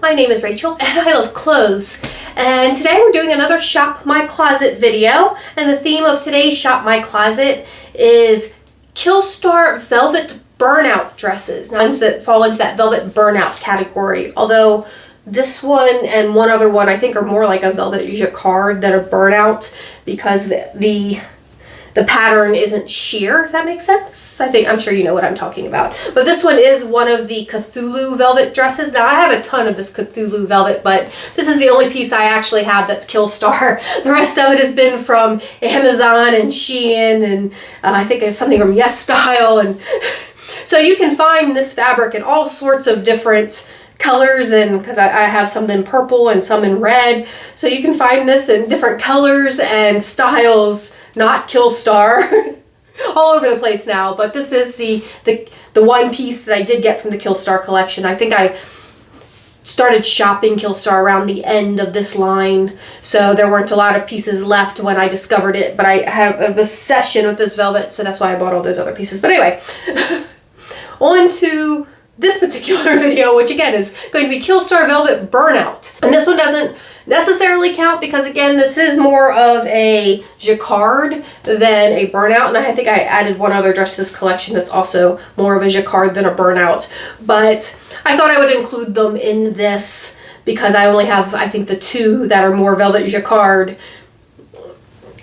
my name is Rachel and I love clothes. And today we're doing another Shop My Closet video. And the theme of today's Shop My Closet is KILLSTAR Velvet Burnout dresses. Now, ones that fall into that velvet burnout category. Although this one and one other one I think are more like a velvet jacquard than a burnout because the pattern isn't sheer, if that makes sense. I'm sure you know what I'm talking about. But this one is one of the Cthulhu velvet dresses. Now I have a ton of this Cthulhu velvet, but this is the only piece I actually have that's KILLSTAR. The rest of it has been from Amazon and Shein and I think it's something from Yes Style. And so you can find this fabric in all sorts of different colors, and because I have some in purple and some in red, so you can find this in different colors and styles, not KILLSTAR, all over the place now. But this is the one piece that I did get from the KILLSTAR collection. I think I started shopping KILLSTAR around the end of this line, so there weren't a lot of pieces left when I discovered it, but I have a obsession with this velvet, so that's why I bought all those other pieces. But anyway, on to this particular video, which again is going to be KILLSTAR Velvet Burnout. And this one doesn't necessarily count because again, this is more of a jacquard than a burnout. And I think I added one other dress to this collection that's also more of a jacquard than a burnout. But I thought I would include them in this because I only have, I think, the two that are more velvet jacquard.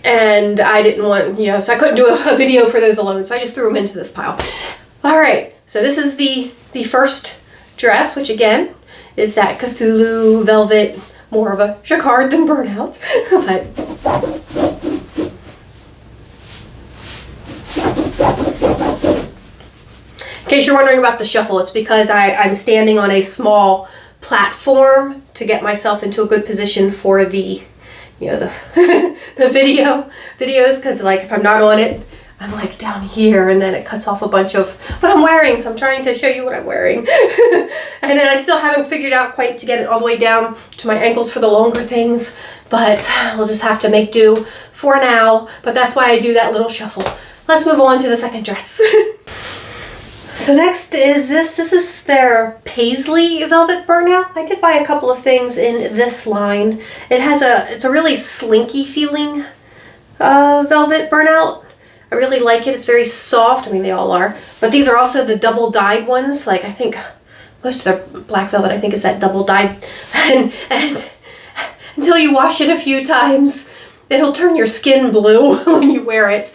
And I didn't want, so I couldn't do a video for those alone. So I just threw them into this pile. All right, so this is the first dress, which again is that Cthulhu velvet, more of a jacquard than burnout. But in case you're wondering about the shuffle, it's because I'm standing on a small platform to get myself into a good position for the the videos, because like if I'm not on it, I'm like down here and then it cuts off a bunch of what I'm wearing. So I'm trying to show you what I'm wearing. And then I still haven't figured out quite to get it all the way down to my ankles for the longer things, but we'll just have to make do for now. But that's why I do that little shuffle. Let's move on to the second dress. So next is this. This is their Paisley Velvet Burnout. I did buy a couple of things in this line. It's a really slinky feeling velvet burnout. I really like it. It's very soft. I mean, they all are. But these are also the double dyed ones. Like I think most of the black velvet I think is that double dyed. And until you wash it a few times, it'll turn your skin blue when you wear it.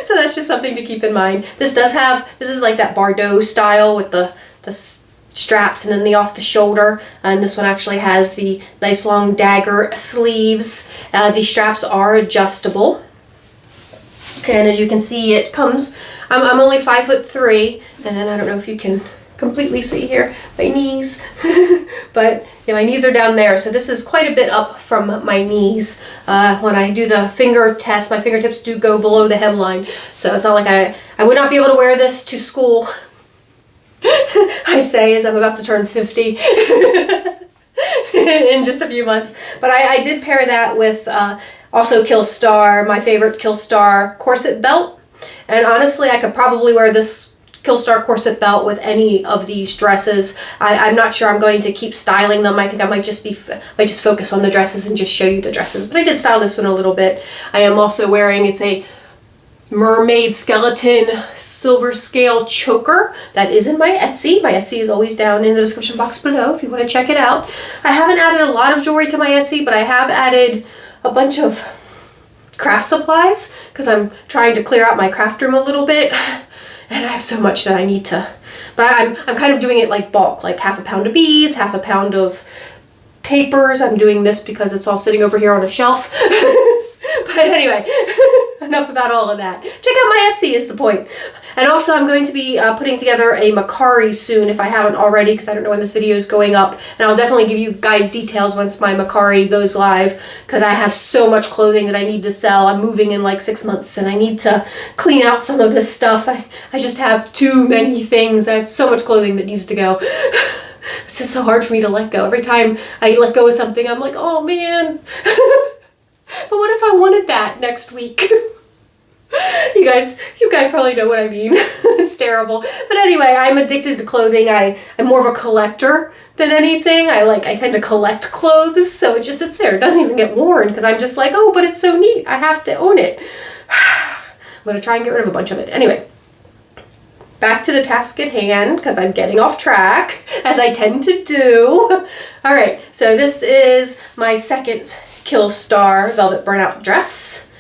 So that's just something to keep in mind. This is like that Bardot style with the straps and then the off the shoulder. And this one actually has the nice long dagger sleeves. The straps are adjustable. And as you can see, it comes, I'm only 5'3", and I don't know if you can completely see here, my knees, but yeah, my knees are down there. So this is quite a bit up from my knees. When I do the finger test, my fingertips do go below the hemline. So it's not like I would not be able to wear this to school. I say as I'm about to turn 50 in just a few months. But I did pair that with also KILLSTAR, my favorite KILLSTAR corset belt. And honestly, I could probably wear this KILLSTAR corset belt with any of these dresses. I'm not sure I'm going to keep styling them. I think I might just focus on the dresses and just show you the dresses. But I did style this one a little bit. I am also wearing, it's a mermaid skeleton silver scale choker that is in my Etsy. My Etsy is always down in the description box below if you want to check it out. I haven't added a lot of jewelry to my Etsy, but I have added a bunch of craft supplies because I'm trying to clear out my craft room a little bit, and I have so much that I need to, but I'm kind of doing it like bulk, like half a pound of beads, half a pound of papers. I'm doing this because it's all sitting over here on a shelf. But anyway, enough about all of that. Check out my Etsy is the point. And also I'm going to be putting together a Macari soon if I haven't already, because I don't know when this video is going up. And I'll definitely give you guys details once my Macari goes live, because I have so much clothing that I need to sell. I'm moving in like 6 months and I need to clean out some of this stuff. I just have too many things. I have so much clothing that needs to go. It's just so hard for me to let go. Every time I let go of something, I'm like, oh man. But what if I wanted that next week? You guys probably know what I mean. It's terrible. But anyway, I'm addicted to clothing. I'm more of a collector than anything. I tend to collect clothes, so it just sits there. It doesn't even get worn because I'm just like, oh, but it's so neat. I have to own it. I'm going to try and get rid of a bunch of it. Anyway, back to the task at hand because I'm getting off track, as I tend to do. All right, so this is my second KILLSTAR Velvet Burnout dress.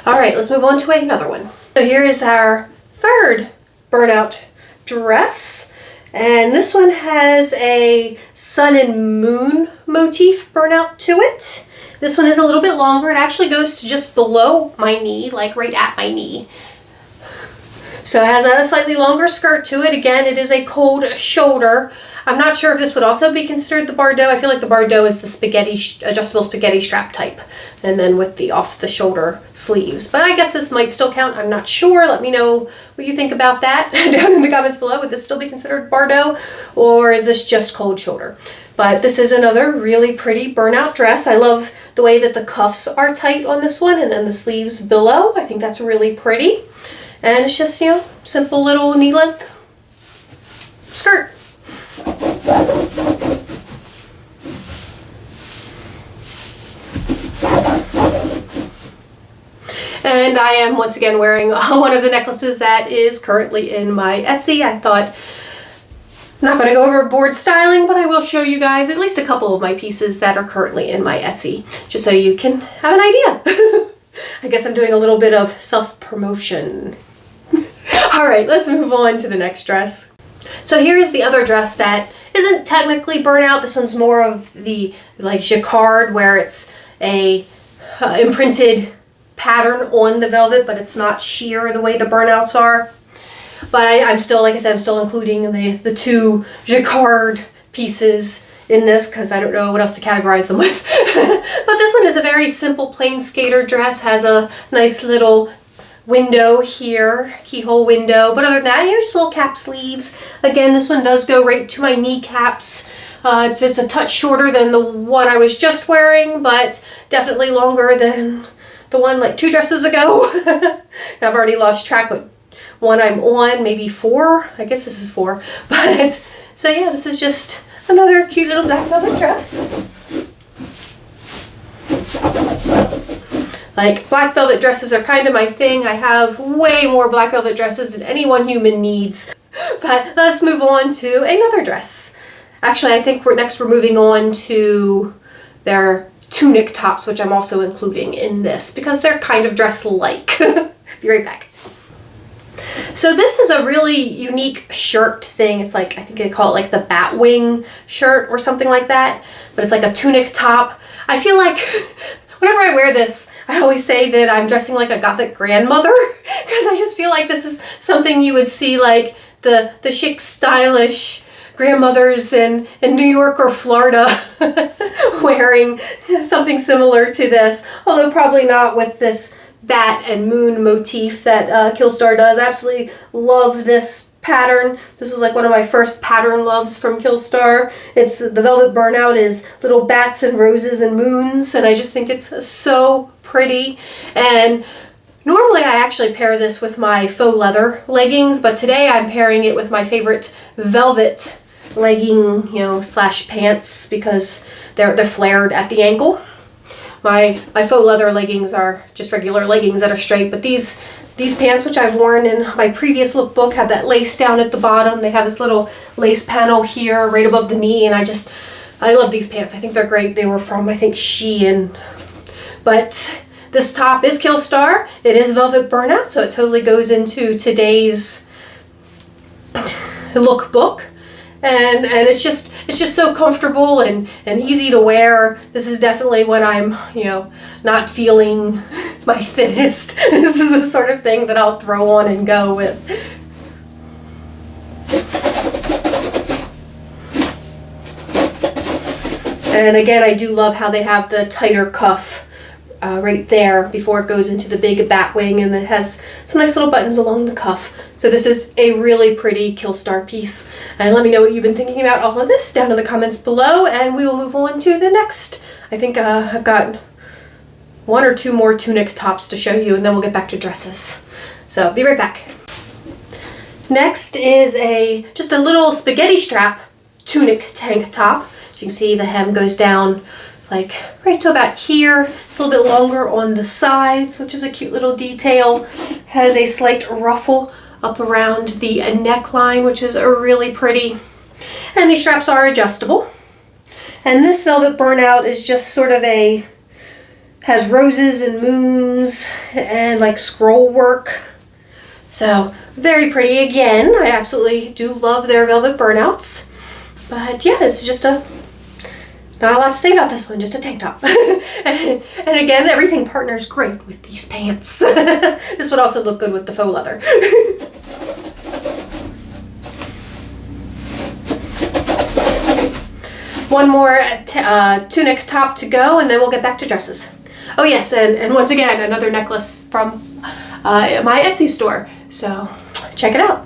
All right, let's move on to another one. So here is our third burnout dress. And this one has a sun and moon motif burnout to it. This one is a little bit longer. It actually goes to just below my knee, like right at my knee. So it has a slightly longer skirt to it. Again, it is a cold shoulder. I'm not sure if this would also be considered the Bardot. I feel like the Bardot is the spaghetti, adjustable spaghetti strap type. And then with the off the shoulder sleeves. But I guess this might still count. I'm not sure. Let me know what you think about that down in the comments below. Would this still be considered Bardot? Or is this just cold shoulder? But this is another really pretty burnout dress. I love the way that the cuffs are tight on this one and then the sleeves below. I think that's really pretty. And it's just, you know, simple little knee length skirt. And I am once again wearing one of the necklaces that is currently in my Etsy. I thought, I'm not going to go overboard styling, but I will show you guys at least a couple of my pieces that are currently in my Etsy, just so you can have an idea. I guess I'm doing a little bit of self-promotion. All right, let's move on to the next dress. So here is the other dress that isn't technically burnout. This one's more of the like jacquard, where it's a imprinted pattern on the velvet, but it's not sheer the way the burnouts are. But I'm still, like I said, I'm still including the two jacquard pieces in this because I don't know what else to categorize them with. But this one is a very simple plain skater dress, has a nice little window here, keyhole window, but other than that, you know, just little cap sleeves. Again, this one does go right to my kneecaps. It's just a touch shorter than the one I was just wearing, but definitely longer than the one like 2 dresses ago. I've already lost track what one I'm on, maybe 4. I guess this is 4. But so yeah, this is just another cute little black velvet dress. Like, black velvet dresses are kind of my thing. I have way more black velvet dresses than any one human needs. But let's move on to another dress. Actually, I think we're moving on to their tunic tops, which I'm also including in this because they're kind of dress-like. Be right back. So this is a really unique shirt thing. It's like, I think they call it like the bat wing shirt or something like that. But it's like a tunic top. I feel like whenever I wear this, I always say that I'm dressing like a Gothic grandmother because I just feel like this is something you would see like the chic, stylish grandmothers in New York or Florida wearing something similar to this, although probably not with this bat and moon motif that KILLSTAR does. I absolutely love this pattern. This was like one of my first pattern loves from KILLSTAR. It's the Velvet Burnout is little bats and roses and moons, and I just think it's so pretty. And normally I actually pair this with my faux leather leggings, but today I'm pairing it with my favorite velvet legging, you know, slash pants because they're flared at the ankle. My faux leather leggings are just regular leggings that are straight, but these pants, which I've worn in my previous lookbook, have that lace down at the bottom. They have this little lace panel here right above the knee, and I love these pants. I think they're great. They were from, I think, Shein. But this top is KILLSTAR. It is Velvet Burnout, so it totally goes into today's lookbook. And it's just so comfortable and easy to wear. This is definitely when I'm, you know, not feeling my thinnest. This is the sort of thing that I'll throw on and go with. And again, I do love how they have the tighter cuff right there before it goes into the big bat wing, and it has some nice little buttons along the cuff. So this is a really pretty KILLSTAR piece. And let me know what you've been thinking about all of this down in the comments below, and we will move on to the next. I think I've got one or two more tunic tops to show you, and then we'll get back to dresses. So be right back. Next is just a little spaghetti strap tunic tank top. As you can see, the hem goes down like right to about here. It's a little bit longer on the sides, which is a cute little detail. Has a slight ruffle up around the neckline, which is really pretty. And these straps are adjustable. And this velvet burnout is just sort of has roses and moons and like scroll work. So very pretty. Again, I absolutely do love their velvet burnouts. But yeah, it's just not a lot to say about this one, just a tank top. and again, everything partners great with these pants. This would also look good with the faux leather. One more tunic top to go, and then we'll get back to dresses. Oh yes, and once again, another necklace from my Etsy store. So check it out.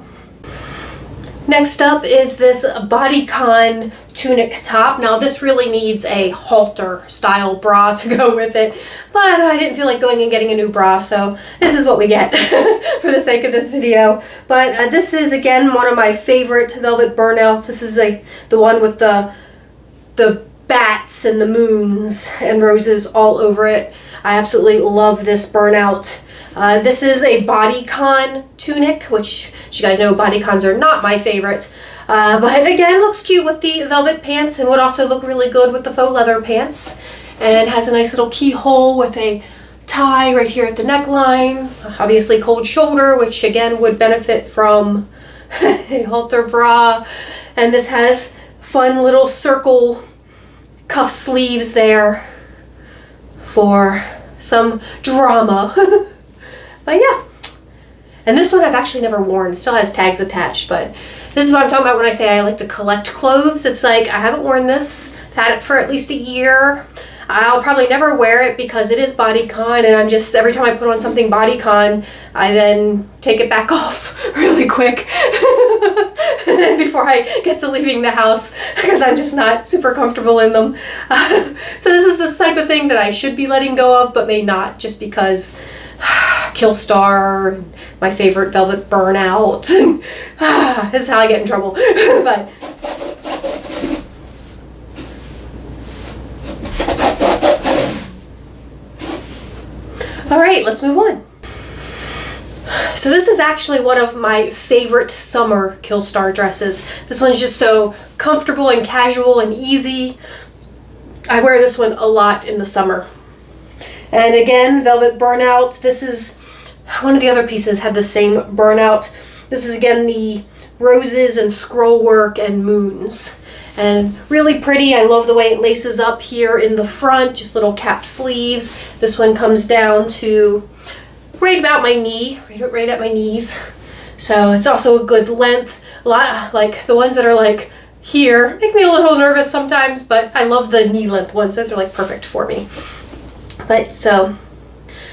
Next up is this bodycon tunic top. Now this really needs a halter style bra to go with it, but I didn't feel like going and getting a new bra, so this is what we get for the sake of this video. But this is again one of my favorite velvet burnouts. This is the one with the bats and the moons and roses all over it. I absolutely love this burnout. This is a bodycon tunic, which you guys know bodycons are not my favorite. But again, looks cute with the velvet pants and would also look really good with the faux leather pants. And has a nice little keyhole with a tie right here at the neckline. Obviously cold shoulder, which again would benefit from a halter bra. And this has fun little circle cuff sleeves there for some drama. But yeah, and this one I've actually never worn. It still has tags attached, but this is what I'm talking about when I say I like to collect clothes. It's like I haven't worn this, had it for at least a year. I'll probably never wear it because it is bodycon, and I'm just, every time I put on something bodycon, I then take it back off really quick before I get to leaving the house because I'm just not super comfortable in them. So this is the type of thing that I should be letting go of, but may not, just because KILLSTAR, my favorite velvet burnout. This is how I get in trouble. But all right, let's move on. So this is actually one of my favorite summer KILLSTAR dresses. This one's just so comfortable and casual and easy. I wear this one a lot in the summer. And again, velvet burnout. This is one of the other pieces had the same burnout. This is again the roses and scroll work and moons. And really pretty. I love the way it laces up here in the front, just little cap sleeves. This one comes down to right about my knee, right at my knees. So it's also a good length. A lot like the ones that are like here make me a little nervous sometimes, but I love the knee length ones. Those are like perfect for me. But so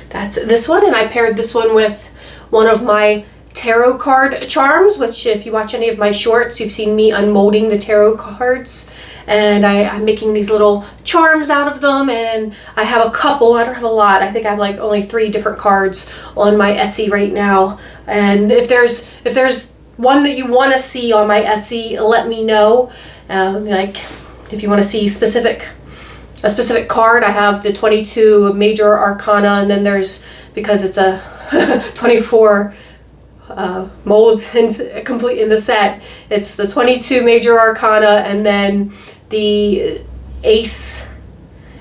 that's this one, and I paired this one with one of my tarot card charms, which if you watch any of my shorts, you've seen me unmolding the tarot cards, and I'm making these little charms out of them, and I have a couple. I don't have a lot. I think I have like only 3 different cards on my Etsy right now, and if there's one that you want to see on my Etsy, let me know. Like if you want to see a specific card, I have the 22 major arcana, and then there's, because it's a 24 molds complete in the set, it's the 22 major arcana and then the ace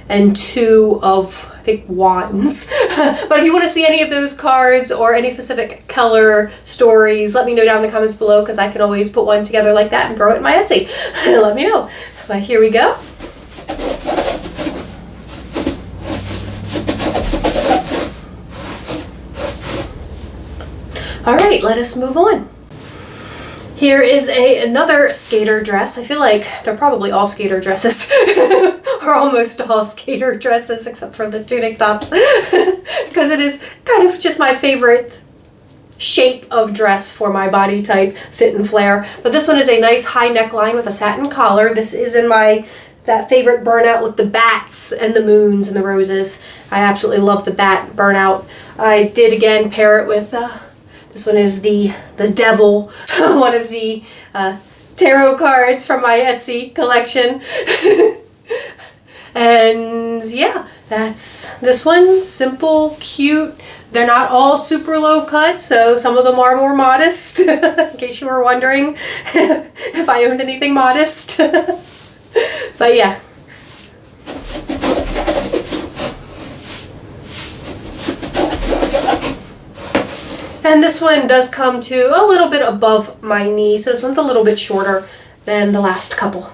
and 2 of, I think, wands. But if you want to see any of those cards or any specific color stories, let me know down in the comments below, because I can always put one together like that and throw it in my Etsy. Let me know. But here we go. All right, let us move on. Here is another skater dress. I feel like they're probably all skater dresses, or almost all skater dresses, except for the tunic tops, because it is kind of just my favorite shape of dress for my body type, fit and flare. But this one is a nice high neckline with a satin collar. This is in my that favorite burnout with the bats and the moons and the roses. I absolutely love the bat burnout. I did again pair it with, this one is the devil, one of the tarot cards from my Etsy collection. And yeah, that's this one. Simple, cute. They're not all super low cut, so some of them are more modest, in case you were wondering if I owned anything modest. But yeah. And this one does come to a little bit above my knee, so this one's a little bit shorter than the last couple.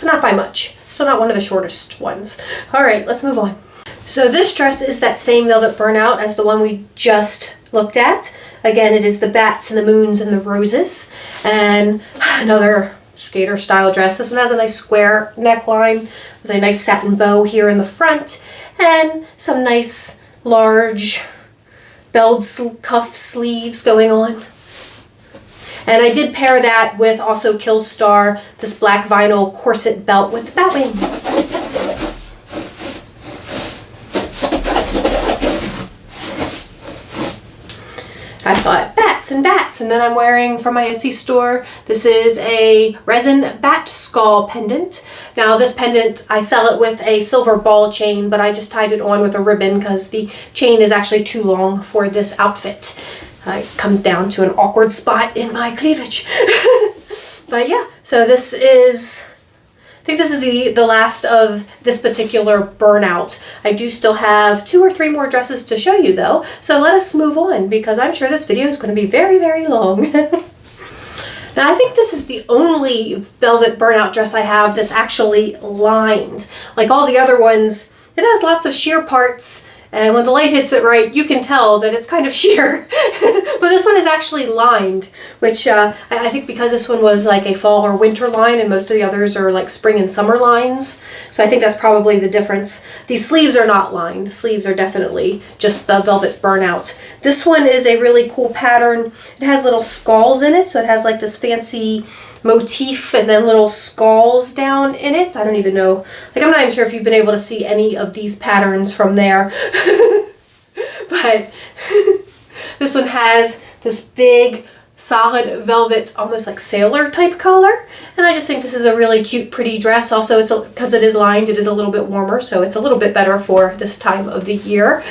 But not by much. Still not one of the shortest ones. Alright, let's move on. So this dress is that same velvet burnout as the one we just looked at. Again, it is the bats and the moons and the roses. And another skater style dress. This one has a nice square neckline with a nice satin bow here in the front and some nice large belled cuff sleeves going on. And I did pair that with also KILLSTAR, this black vinyl corset belt with bat wings. I thought bats and bats, and then I'm wearing from my Etsy store, this is a resin bat skull pendant. Now this pendant, I sell it with a silver ball chain, but I just tied it on with a ribbon because the chain is actually too long for this outfit. It comes down to an awkward spot in my cleavage. But yeah, so this is, I think this is the last of this particular burnout. I do still have 2 or 3 more dresses to show you though, so let us move on because I'm sure this video is going to be very, very long. Now I think this is the only velvet burnout dress I have that's actually lined. Like all the other ones, it has lots of sheer parts, and when the light hits it right, you can tell that it's kind of sheer. But this one is actually lined, which I think because this one was like a fall or winter line and most of the others are like spring and summer lines. So I think that's probably the difference. These sleeves are not lined. The sleeves are definitely just the velvet burnout. This one is a really cool pattern. It has little skulls in it, so it has like this fancy motif and then little skulls down in it. I don't even know, like I'm not even sure if you've been able to see any of these patterns from there. But this one has this big solid velvet, almost like sailor type color, and I just think this is a really cute, pretty dress. Also, it's because it is lined, it is a little bit warmer, so it's a little bit better for this time of the year.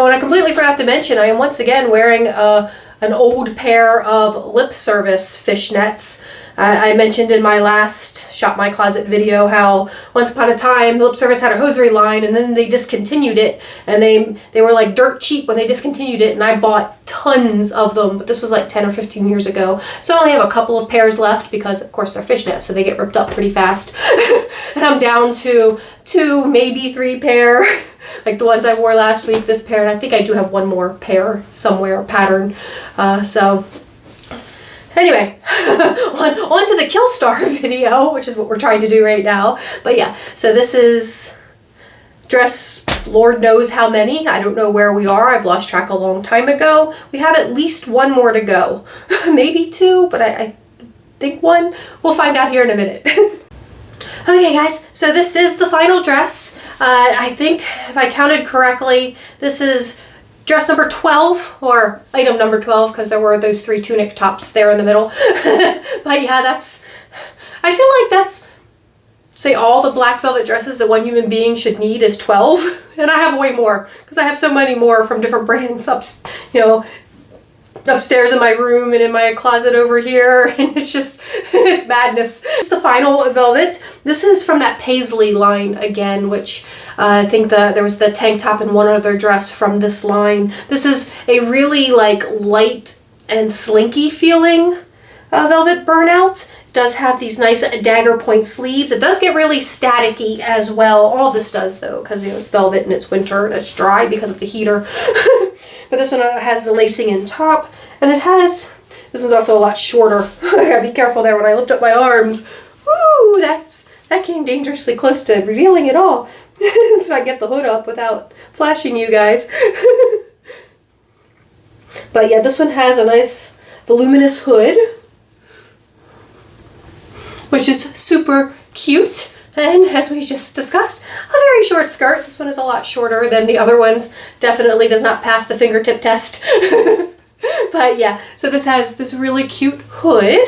Oh, and I completely forgot to mention, I am once again wearing an old pair of lip service fishnets. I mentioned in my last Shop My Closet video how once upon a time lip service had a hosiery line and then they discontinued it, and they were like dirt cheap when they discontinued it, and I bought tons of them, but this was like 10 or 15 years ago. So I only have a couple of pairs left because of course they're fishnets, so they get ripped up pretty fast. And I'm down to 2, maybe 3 pair. Like the ones I wore last week, this pair, and I think I do have one more pair somewhere, pattern. So anyway, on to the KILLSTAR video, which is what we're trying to do right now. But yeah, so this is dress, Lord knows how many. I don't know where we are. I've lost track a long time ago. We have at least 1 more to go. Maybe 2, but I think 1. We'll find out here in a minute. Okay guys, so this is the final dress. I think if I counted correctly, this is dress number 12, or item number 12, because there were those 3 tunic tops there in the middle. But yeah, I feel like that's, say, all the black velvet dresses that one human being should need is 12. And I have way more, because I have so many more from different brands, upstairs in my room and in my closet over here, and it's just, it's madness. It's the final velvet. This is from that Paisley line again, which I think there was the tank top and one other dress from this line. This is a really like light and slinky feeling velvet burnout. It does have these nice dagger point sleeves. It does get really staticky as well. All this does though, because it's velvet and it's winter and it's dry because of the heater. But this one has the lacing in top, and it has, this one's also a lot shorter. I gotta be careful there when I lift up my arms. Woo, that came dangerously close to revealing it all. So I get the hood up without flashing you guys. But yeah, this one has a nice voluminous hood, which is super cute. And as we just discussed, a very short skirt. This one is a lot shorter than the other ones. Definitely does not pass the fingertip test. But yeah, so this has this really cute hood.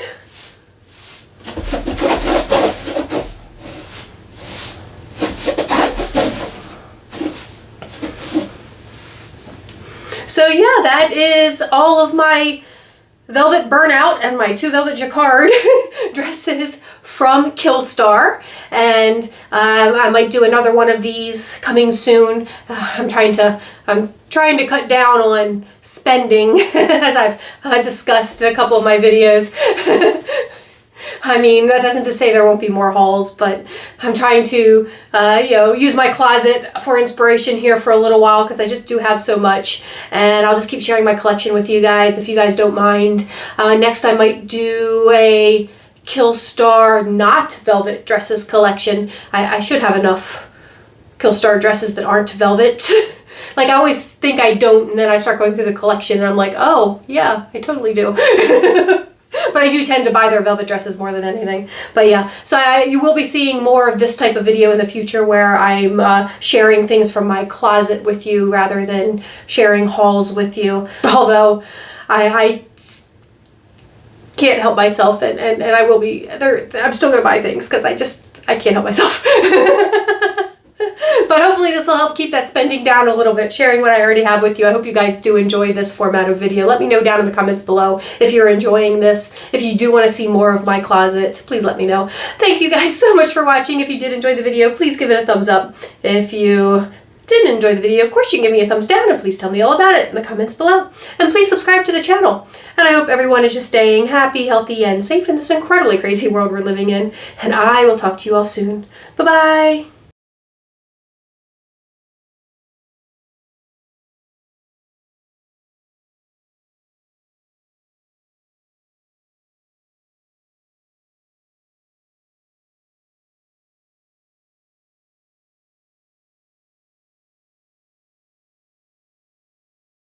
So yeah, that is all of my velvet burnout and my 2 velvet jacquard dresses from KILLSTAR, and I might do another one of these coming soon. I'm trying to cut down on spending as I've discussed in a couple of my videos. I mean, that doesn't to say there won't be more hauls, but I'm trying to, you know, use my closet for inspiration here for a little while because I just do have so much, and I'll just keep sharing my collection with you guys if you guys don't mind. Next, I might do a KILLSTAR not velvet dresses collection. I should have enough KILLSTAR dresses that aren't velvet. Like, I always think I don't, and then I start going through the collection, and I'm like, oh, yeah, I totally do. But I do tend to buy their velvet dresses more than anything. But yeah, so you will be seeing more of this type of video in the future where I'm sharing things from my closet with you rather than sharing hauls with you. Although I can't help myself, and I will be there. I'm still gonna buy things because I can't help myself. But hopefully this will help keep that spending down a little bit, sharing what I already have with you. I hope you guys do enjoy this format of video. Let me know down in the comments below if you're enjoying this. If you do want to see more of my closet, please let me know. Thank you guys so much for watching. If you did enjoy the video, please give it a thumbs up. If you didn't enjoy the video, of course you can give me a thumbs down, and please tell me all about it in the comments below. And please subscribe to the channel. And I hope everyone is just staying happy, healthy, and safe in this incredibly crazy world we're living in. And I will talk to you all soon. Bye-bye.